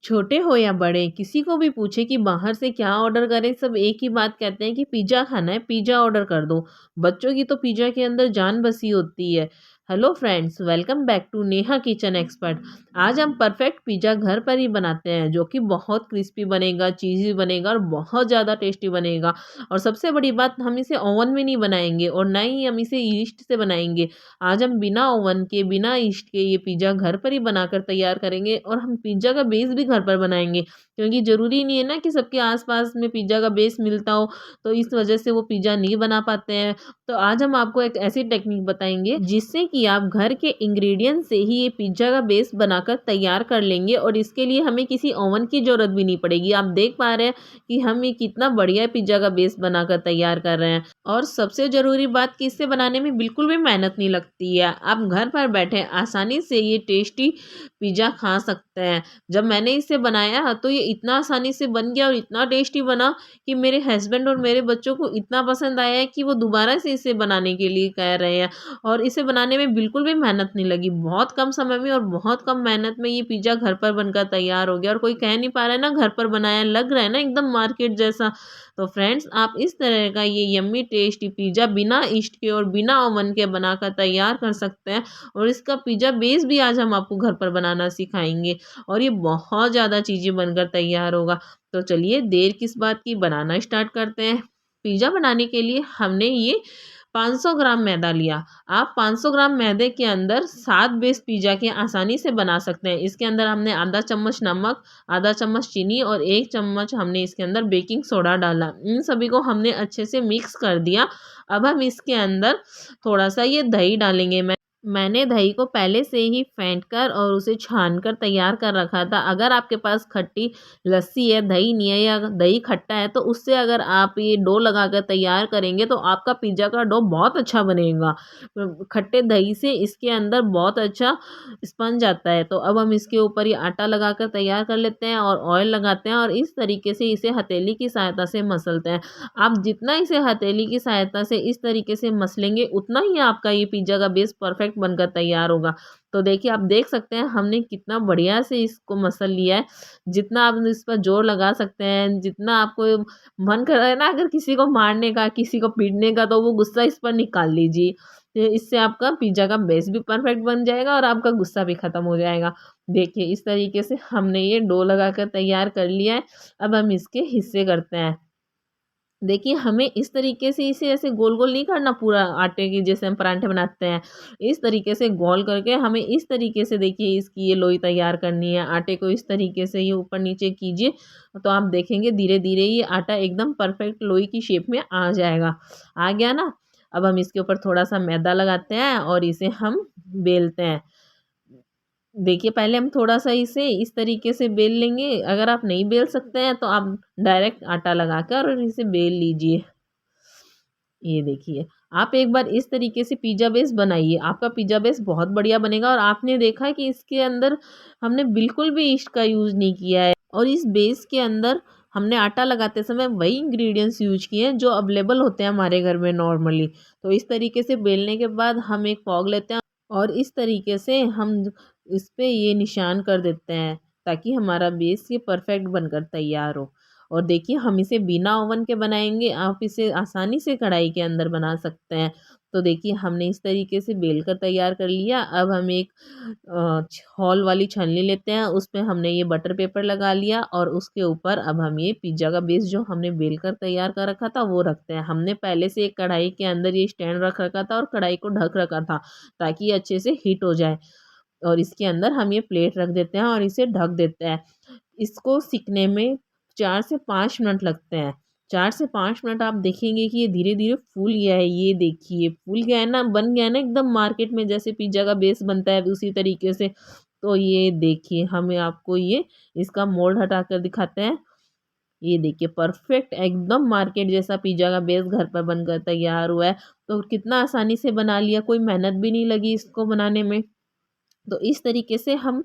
छोटे हो या बड़े, किसी को भी पूछे कि बाहर से क्या ऑर्डर करें, सब एक ही बात कहते हैं कि पिज़्ज़ा खाना है, पिज़्ज़ा ऑर्डर कर दो। बच्चों की तो पिज़्ज़ा के अंदर जान बसी होती है। Hello friends, welcome back to Neha kitchen expert. आज हम परफेक्ट पिज़्ज़ा घर पर ही बनाते हैं, जो कि बहुत क्रिस्पी बनेगा, चीज़ी बनेगा और बहुत ज़्यादा टेस्टी बनेगा। और सबसे बड़ी बात, हम इसे ओवन में नहीं बनाएंगे और ना ही हम इसे ईस्ट से बनाएंगे। आज हम बिना ओवन के, बिना ईस्ट के ये पिज़्ज़ा घर पर ही बनाकर तैयार करेंगे और हम पिज़्ज़ा का बेस भी घर पर बनाएंगे, क्योंकि ज़रूरी नहीं है ना कि सबके आस-पास में पिज़्ज़ा का बेस मिलता हो, तो इस वजह से वो पिज़्ज़ा नहीं बना पाते हैं। तो आज हम आपको एक ऐसी टेक्निक बताएँगे जिससे कि आप घर के इंग्रीडिएंट से ही ये पिज़्ज़ा का बेस बनाकर तैयार कर लेंगे और इसके लिए हमें किसी ओवन की ज़रूरत भी नहीं पड़ेगी। आप देख पा रहे हैं कि हम ये कितना बढ़िया पिज़्ज़ा का बेस बनाकर तैयार कर रहे हैं। और सबसे ज़रूरी बात कि इसे बनाने में बिल्कुल भी मेहनत नहीं लगती है। आप घर पर बैठे आसानी से ये टेस्टी पिज़्ज़ा खा सकते हैं। जब मैंने इसे बनाया तो ये इतना आसानी से बन गया और इतना टेस्टी बना कि मेरे हस्बैंड और मेरे बच्चों को इतना पसंद आया है कि वो दोबारा से इसे बनाने के लिए कह रहे हैं। और इसे बनाने में बिल्कुल भी मेहनत नहीं लगी। बहुत कम समय में और बहुत कम मेहनत में ये पिज़्ज़ा घर पर बनकर तैयार हो गया और कोई कह नहीं पा रहा है ना घर पर बनाया, लग रहा है ना एकदम मार्केट जैसा। तो फ्रेंड्स, आप इस तरह का ये यम्मी टेस्टी पिज़्ज़ा बिना ईस्ट के और बिना ओवन के बनाकर तैयार कर सकते हैं। और इसका पिज़्ज़ा बेस भी आज हम आपको घर पर बनाना सिखाएंगे और ये बहुत ज़्यादा चीज़ें बनकर तैयार होगा। तो चलिए देर किस बात की, बनाना स्टार्ट करते हैं। पिज़्ज़ा बनाने के लिए हमने ये 500 ग्राम मैदा लिया। आप 500 ग्राम मैदे के अंदर 7 बेस पिज़्ज़ा के आसानी से बना सकते हैं। इसके अंदर हमने आधा चम्मच नमक, आधा चम्मच चीनी और 1 चम्मच हमने इसके अंदर बेकिंग सोडा डाला। इन सभी को हमने अच्छे से मिक्स कर दिया। अब हम इसके अंदर थोड़ा-सा ये दही डालेंगे। मैंने दही को पहले से ही फेंट कर और उसे छान कर तैयार कर रखा था। अगर आपके पास खट्टी लस्सी है, दही नहीं है या दही खट्टा है, तो उससे अगर आप ये डो लगाकर तैयार करेंगे तो आपका पिज़्ज़ा का डो बहुत अच्छा बनेगा। खट्टे दही से इसके अंदर बहुत अच्छा स्पंज आता है। तो अब हम इसके ऊपर ये आटा लगाकर तैयार कर लेते हैं और ऑयल लगाते हैं और इस तरीके से इसे हथेली की सहायता से मसलते हैं। आप जितना इसे हथेली की सहायता से इस तरीके से मसलेंगे, उतना ही आपका ये पिज़्ज़ा का बेस परफेक्ट बनकर तैयार होगा। तो देखिए, आप देख सकते हैं हमने कितना बढ़िया से इसको मसल लिया है। जितना आप इस पर ज़ोर लगा सकते हैं, जितना आपको मन कर रहा है ना अगर किसी को मारने का, किसी को पीटने का, तो वो गुस्सा इस पर निकाल लीजिए। तो इससे आपका पिज़्ज़ा का बेस भी परफेक्ट बन जाएगा और आपका गुस्सा भी ख़त्म हो जाएगा। देखिए, इस तरीके से हमने ये डो लगाकर तैयार कर लिया है। अब हम इसके हिस्से करते हैं। देखिए, हमें इस तरीके से इसे ऐसे गोल-गोल नहीं करना पूरा आटे की, जैसे हम पराठे बनाते हैं। इस तरीके से गोल करके हमें इस तरीके से देखिए इसकी ये लोई तैयार करनी है। आटे को इस तरीके से ये ऊपर-नीचे कीजिए, तो आप देखेंगे धीरे-धीरे ये आटा एकदम परफेक्ट लोई की शेप में आ जाएगा। आ गया ना? अब हम इसके ऊपर थोड़ा-सा मैदा लगाते हैं और इसे हम बेलते हैं। देखिए, पहले हम थोड़ा-सा इसे इस तरीके से बेल लेंगे। अगर आप नहीं बेल सकते हैं तो आप डायरेक्ट आटा लगाकर और इसे बेल लीजिए। ये देखिए, आप एक बार इस तरीके से पिज़्ज़ा बेस बनाइए, आपका पिज़्ज़ा बेस बहुत बढ़िया बनेगा और आपने देखा कि इसके अंदर हमने बिल्कुल भी यीस्ट का यूज़ नहीं किया है और इस बेस के अंदर हमने आटा लगाते समय वही इंग्रीडिएंट्स यूज़ किए हैं जो अवेलेबल होते हैं हमारे घर में नॉर्मली। तो इस तरीके से बेलने के बाद हम एक फ़ॉग लेते हैं और इस तरीके से हम इस पे ये निशान कर देते हैं, ताकि हमारा बेस ये परफेक्ट बनकर तैयार हो। और देखिए, हम इसे बिना ओवन के बनाएंगे, आप इसे आसानी से कढ़ाई के अंदर बना सकते हैं। तो देखिए, हमने इस तरीके से बेल कर तैयार कर लिया। अब हम एक हॉल वाली छलनी लेते हैं, उस पे हमने ये बटर पेपर लगा लिया और उसके ऊपर अब हम ये पिज़्ज़ा का बेस जो हमने बेल कर तैयार कर रखा था वो रखते हैं। हमने पहले से एक कढ़ाई के अंदर ये स्टैंड रख रखा था और कढ़ाई को ढक रखा था, ताकि ये अच्छे से हीट हो जाए। और इसके अंदर हम ये प्लेट रख देते हैं और इसे ढक देते हैं। इसको सिकने में 4 से 5 मिनट लगते हैं। 4 से 5 मिनट आप देखेंगे कि ये धीरे-धीरे फूल गया है। ये देखिए, फूल गया है ना, बन गया है ना एकदम मार्केट में जैसे पिज़्ज़ा का बेस बनता है उसी तरीके से। तो ये देखिए, हमें आपको ये इसका मोल्ड हटाकर दिखाते हैं। ये देखिए, परफेक्ट एकदम मार्केट जैसा पिज़्ज़ा का बेस घर पर बनकर तैयार हुआ है। तो कितना आसानी से बना लिया, कोई मेहनत भी नहीं लगी इसको बनाने में। तो इस तरीके से हम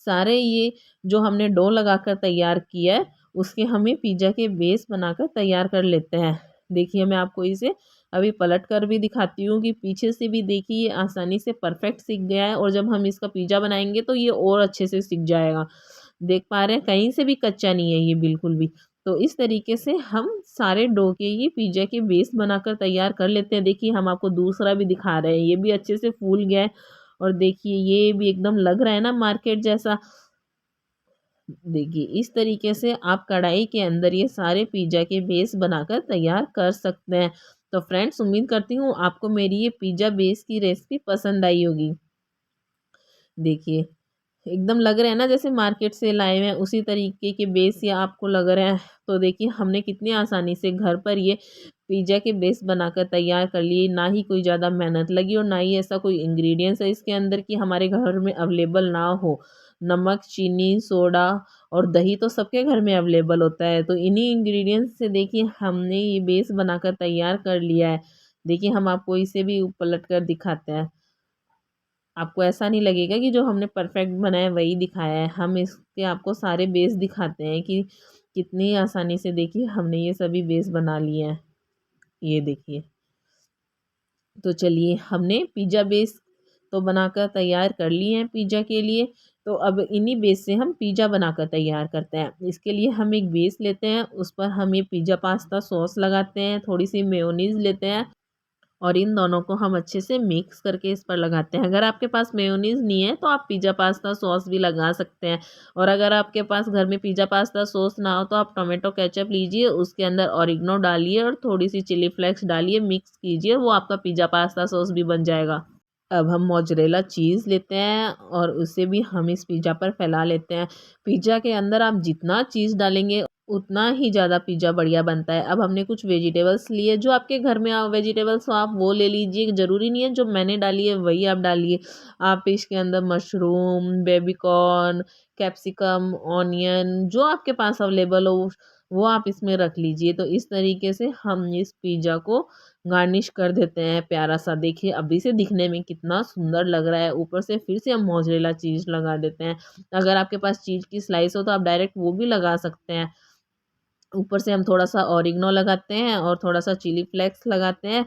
सारे ये जो हमने डो लगाकर तैयार किया है, उसके हमें पिज़्ज़ा के बेस बनाकर तैयार कर लेते हैं। देखिए, मैं आपको इसे अभी पलट कर भी दिखाती हूँ कि पीछे से भी देखिए ये आसानी से परफेक्ट सिक गया है और जब हम इसका पिज़्ज़ा बनाएँगे तो ये और अच्छे से सिक जाएगा। देख पा रहे हैं कहीं से भी कच्चा नहीं है ये बिल्कुल भी। तो इस तरीके से हम सारे डो के ये पिज़्ज़ा के बेस बनाकर तैयार कर लेते हैं। देखिए हम आपको दूसरा भी दिखा रहे हैं, ये भी अच्छे से फूल गया है और देखिए ये भी एकदम लग रहा है ना मार्केट जैसा। देखिए इस तरीके से आप कढ़ाई के अंदर ये सारे पिज़्ज़ा के बेस बनाकर तैयार कर सकते हैं। तो फ्रेंड्स उम्मीद करती हूँ आपको मेरी ये पिज़्ज़ा बेस की रेसिपी पसंद आई होगी। देखिए एकदम लग रहे हैं ना जैसे मार्केट से लाए हुए हैं उसी तरीके के बेस या आपको लग रहा है। तो देखिए हमने कितनी आसानी से घर पर ये पिज़्ज़ा के बेस बनाकर तैयार कर लिए, ना ही कोई ज़्यादा मेहनत लगी और ना ही ऐसा कोई इंग्रेडिएंट्स है इसके अंदर कि हमारे घर में अवेलेबल ना हो। नमक, चीनी, सोडा और दही तो सबके घर में अवेलेबल होता है। तो इन्हीं इंग्रेडिएंट्स से देखिए हमने ये बेस बनाकर तैयार कर लिया है। देखिए हम आपको इसे भी पलट कर दिखाते हैं। आपको ऐसा नहीं लगेगा कि जो हमने परफेक्ट बनाया वही दिखाया है। हम इसके आपको सारे बेस दिखाते हैं कि कितनी आसानी से देखिए हमने ये सभी बेस बना लिए हैं। ये देखिए। तो चलिए हमने पिज़्ज़ा बेस तो बनाकर तैयार कर लिए हैं पिज़्ज़ा के लिए। तो अब इन्हीं बेस से हम पिज़्ज़ा बनाकर तैयार करते हैं। इसके लिए हम एक बेस लेते हैं, उस पर हम ये पिज़्ज़ा पास्ता सॉस लगाते हैं, थोड़ी-सी मेयोनीज़ लेते हैं और इन दोनों को हम अच्छे से मिक्स करके इस पर लगाते हैं। अगर आपके पास मेयोनीज़ नहीं है तो आप पिज़्ज़ा पास्ता सॉस भी लगा सकते हैं और अगर आपके पास घर में पिज़्ज़ा पास्ता सॉस ना हो तो आप टोमेटो केचप लीजिए, उसके अंदर ऑरिगेनो डालिए और थोड़ी-सी चिली फ्लेक्स डालिए, मिक्स कीजिए, वो आपका पिज़्ज़ा पास्ता सॉस भी बन जाएगा। अब हम मोज़रेला चीज़ लेते हैं और उसे भी हम इस पिज़्ज़ा पर फैला लेते हैं। पिज़्ज़ा के अंदर आप जितना चीज़ डालेंगे उतना ही ज़्यादा पिज़्ज़ा बढ़िया बनता है। अब हमने कुछ वेजिटेबल्स लिए, जो आपके घर में वेजिटेबल्स हो आप वो ले लीजिए, ज़रूरी नहीं है जो मैंने डाली है वही आप डालिए। आप इसके अंदर mushroom, baby corn, capsicum, onion जो आपके पास अवेलेबल हो वो आप इसमें रख लीजिए। तो इस तरीके से हम इस पिज़्ज़ा को गार्निश कर देते हैं प्यारा-सा। देखिए अभी से दिखने में कितना सुंदर लग रहा है, ऊपर से फिर से हम मोज़रेला चीज़ लगा देते हैं। अगर आपके पास चीज़ की स्लाइस हो तो आप डायरेक्ट वो भी लगा सकते हैं। ऊपर से हम थोड़ा-सा ऑरिगेनो लगाते हैं और थोड़ा-सा चिली फ्लेक्स लगाते हैं।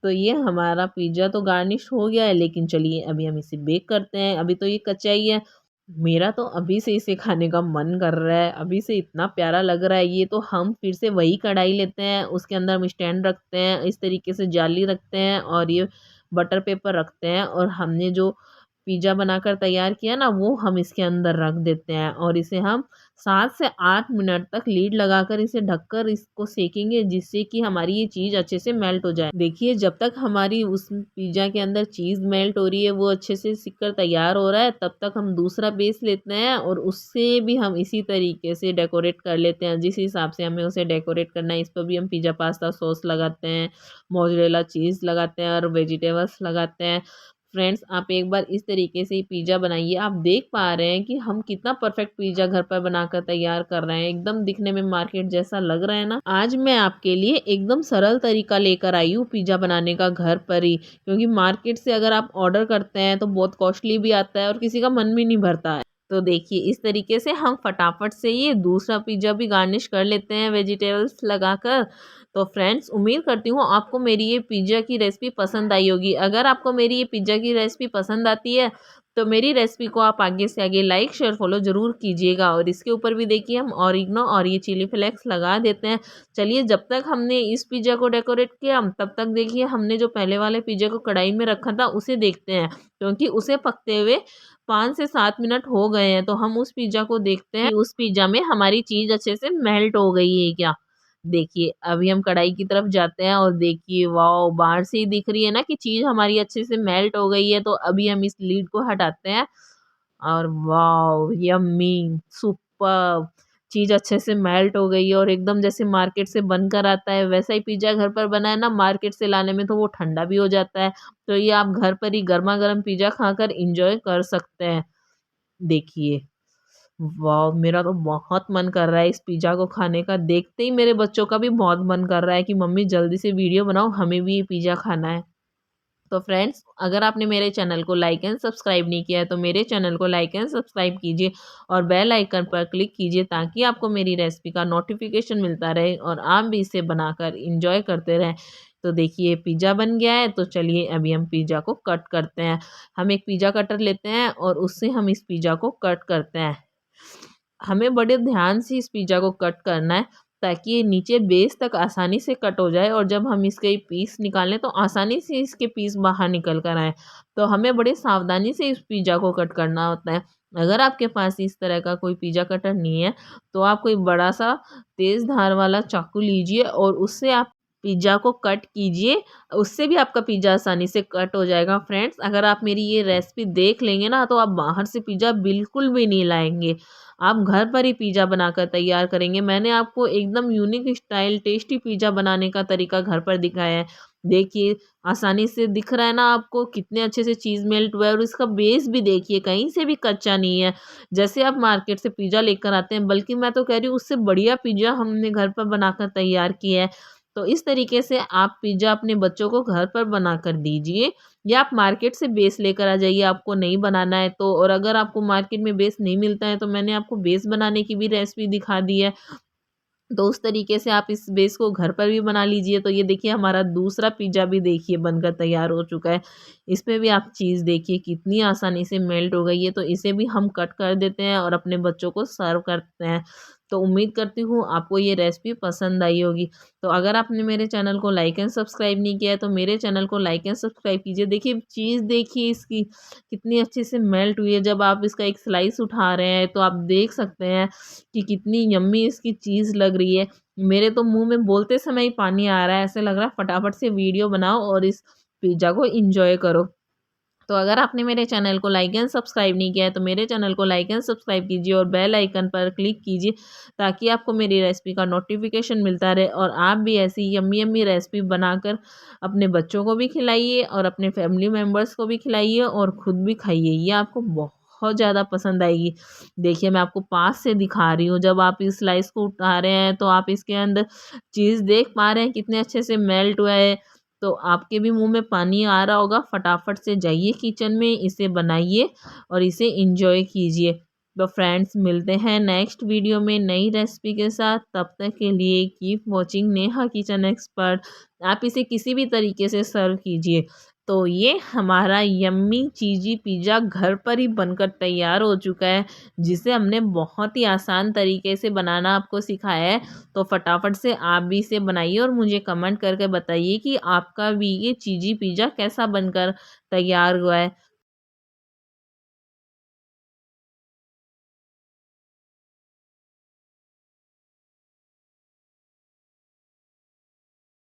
तो ये हमारा पिज़्ज़ा तो गार्निश हो गया है, लेकिन चलिए अभी हम इसे बेक करते हैं। अभी तो ये कच्चा ही है। मेरा तो अभी से इसे खाने का मन कर रहा है, अभी से इतना प्यारा लग रहा है ये। तो हम फिर से वही कढ़ाई लेते हैं, उसके अंदर हम स्टैंड रखते हैं, इस तरीके से जाली रखते हैं और ये बटर पेपर रखते हैं और हमने जो पिज़्ज़ा बनाकर तैयार किया ना वो हम इसके अंदर रख देते हैं और इसे हम 7 से 8 मिनट तक लीड लगाकर इसे ढककर इसको सेकेंगे, जिससे कि हमारी ये चीज़ अच्छे से मेल्ट हो जाए। देखिए जब तक हमारी उस पिज़्ज़ा के अंदर चीज़ मेल्ट हो रही है, वो अच्छे से सिक कर तैयार हो रहा है, तब तक हम दूसरा बेस लेते हैं और उससे भी हम इसी तरीके से डेकोरेट कर लेते हैं, जिस हिसाब से हमें उसे डेकोरेट करना है। इस पर भी हम पिज़्ज़ा पास्ता सॉस लगाते हैं, मोज़रेला चीज़ लगाते हैं और वेजिटेबल्स लगाते हैं। फ्रेंड्स आप एक बार इस तरीके से ही पिज़्ज़ा बनाइए। आप देख पा रहे हैं कि हम कितना परफेक्ट पिज़्ज़ा घर पर बनाकर तैयार कर रहे हैं। एकदम दिखने में मार्केट जैसा लग रहा है ना। आज मैं आपके लिए एकदम सरल तरीका लेकर आई हूँ पिज़्ज़ा बनाने का घर पर ही, क्योंकि मार्केट से अगर आप ऑर्डर करते हैं तो बहुत कॉस्टली भी आता है और किसी का मन भी नहीं भरता है। तो देखिए इस तरीके से हम फटाफट से ये दूसरा पिज़्ज़ा भी गार्निश कर लेते हैं वेजिटेबल्स लगाकर। तो फ्रेंड्स उम्मीद करती हूँ आपको मेरी ये पिज़्ज़ा की रेसिपी पसंद आई होगी। अगर आपको मेरी ये पिज़्ज़ा की रेसिपी पसंद आती है तो मेरी रेसिपी को आप आगे से आगे लाइक शेयर फॉलो ज़रूर कीजिएगा और इसके ऊपर भी देखिए हम ऑरिगेनो और ये चिली फ्लेक्स लगा देते हैं। चलिए जब तक हमने इस पिज़्ज़ा को डेकोरेट किया तब तक देखिए हमने जो पहले वाले पिज़्ज़ा को कढ़ाई में रखा था उसे देखते हैं, क्योंकि उसे पकते हुए 5 से 7 मिनट हो गए हैं। तो हम उस पिज़्ज़ा को देखते हैं कि उस पिज़्ज़ा में हमारी चीज़ अच्छे से मेल्ट हो गई है क्या। देखिए अभी हम कढ़ाई की तरफ जाते हैं और देखिए वाओ बाहर से ही दिख रही है ना कि चीज़ हमारी अच्छे से मेल्ट हो गई है। तो अभी हम इस लीड को हटाते हैं और वाओ यम्मी सुपर्ब चीज़ अच्छे से मेल्ट हो गई है और एकदम जैसे मार्केट से बनकर आता है वैसा ही पिज़्ज़ा घर पर बना है ना। मार्केट से लाने में तो वो ठंडा भी हो जाता है। तो ये आप घर पर ही गरमा गर्म पिज़्ज़ा खाकर इंजॉय कर सकते हैं। देखिए वाह! मेरा तो बहुत मन कर रहा है इस पिज़्ज़ा को खाने का, देखते ही मेरे बच्चों का भी बहुत मन कर रहा है कि मम्मी जल्दी से वीडियो बनाओ, हमें भी ये पिज़्ज़ा खाना है। तो फ्रेंड्स अगर आपने मेरे चैनल को लाइक एंड सब्सक्राइब नहीं किया है तो मेरे चैनल को लाइक एंड सब्सक्राइब कीजिए और बेल आइकन पर क्लिक कीजिए, ताकि आपको मेरी रेसिपी का नोटिफिकेशन मिलता रहे और आप भी इसे बनाकर एंजॉय करते रहें। तो देखिए पिज़्ज़ा बन गया है, तो चलिए अभी हम पिज़्ज़ा को कट करते हैं। हम एक पिज़्ज़ा कटर लेते हैं और उससे हम इस पिज़्ज़ा को कट करते हैं। हमें बड़े ध्यान से इस पिज़्ज़ा को कट करना है ताकि ये नीचे बेस तक आसानी से कट हो जाए और जब हम इसके पीस निकालें तो आसानी से इसके पीस बाहर निकल कर आएँ। तो हमें बड़े सावधानी से इस पिज़्ज़ा को कट करना होता है। अगर आपके पास इस तरह का कोई पिज़्ज़ा कटर नहीं है, तो आप कोई बड़ा-सा तेज़ धार वाला चाकू लीजिए और उससे आप पिज़्ज़ा को कट कीजिए, उससे भी आपका पिज़्ज़ा आसानी से कट हो जाएगा। फ्रेंड्स, अगर आप मेरी ये रेसिपी देख लेंगे ना, तो आप बाहर से पिज़्ज़ा बिल्कुल भी नहीं लाएँगे। आप घर पर ही पिज़्ज़ा बनाकर तैयार करेंगे। मैंने आपको एकदम यूनिक स्टाइल टेस्टी पिज़्ज़ा बनाने का तरीका घर पर दिखाया है। देखिए, आसानी से दिख रहा है ना आपको कितने अच्छे से चीज़ मेल्ट हुआ है और इसका बेस भी देखिए कहीं से भी कच्चा नहीं है। जैसे आप मार्केट से पिज़्ज़ा लेकर आते हैं, बल्कि मैं तो कह रही हूँ उससे बढ़िया पिज़्ज़ा हमने घर पर बनाकर तैयार किया है। तो इस तरीके से आप पिज़्ज़ा अपने बच्चों को घर पर बनाकर दीजिए या आप मार्केट से बेस लेकर आ जाइए, आपको नहीं बनाना है तो। और अगर आपको मार्केट में बेस नहीं मिलता है तो मैंने आपको बेस बनाने की भी रेसिपी दिखा दी है। तो उस तरीके से आप इस बेस को घर पर भी बना लीजिए। तो ये देखिए हमारा दूसरा पिज़्ज़ा भी देखिए बनकर तैयार हो चुका है। इसमें भी आप चीज़ देखिए कितनी आसानी से मेल्ट हो गई है। तो इसे भी हम कट कर देते हैं और अपने बच्चों को सर्व करते हैं। तो उम्मीद करती हूँ आपको ये रेसिपी पसंद आई होगी। तो अगर आपने मेरे चैनल को लाइक एंड सब्सक्राइब नहीं किया है तो मेरे चैनल को लाइक एंड सब्सक्राइब कीजिए। देखिए चीज़ देखिए इसकी कितनी अच्छे से मेल्ट हुई है। जब आप इसका एक स्लाइस उठा रहे हैं तो आप देख सकते हैं कि कितनी यम्मी इसकी चीज़ लग रही है। मेरे तो मुँह में बोलते समय ही पानी आ रहा है, ऐसे लग रहा है फटाफट से वीडियो बनाओ और इस पिज़्ज़ा को एन्जॉय करो। तो अगर आपने मेरे चैनल को लाइक एंड सब्सक्राइब नहीं किया है तो मेरे चैनल को लाइक एंड सब्सक्राइब कीजिए और बेल आइकन पर क्लिक कीजिए ताकि आपको मेरी रेसिपी का नोटिफिकेशन मिलता रहे और आप भी ऐसी यम्मी यम्मी रेसिपी बनाकर अपने बच्चों को भी खिलाइए और अपने फैमिली मेम्बर्स को भी खिलाइए और खुद भी खाइए। ये आपको बहुत ज़्यादा पसंद आएगी। देखिए मैं आपको पास से दिखा रही हूँ, जब आप इस स्लाइस को उठा रहे हैं तो आप इसके अंदर चीज़ देख पा रहे हैं कितने अच्छे से मेल्ट हुआ है। तो आपके भी मुँह में पानी आ रहा होगा, फटाफट से जाइए किचन में, इसे बनाइए और इसे एन्जॉय कीजिए। तो फ्रेंड्स मिलते हैं नेक्स्ट वीडियो में नई रेसिपी के साथ, तब तक के लिए keep watching Neha kitchen expert. आप इसे किसी भी तरीके से सर्व कीजिए। तो ये हमारा यम्मी चीज़ी पिज़्ज़ा घर पर ही बनकर तैयार हो चुका है, जिसे हमने बहुत ही आसान तरीके से बनाना आपको सिखाया है। तो फटाफट से आप भी इसे बनाइए और मुझे कमेंट करके बताइए कि आपका भी ये चीज़ी पिज़्ज़ा कैसा बनकर तैयार हुआ है।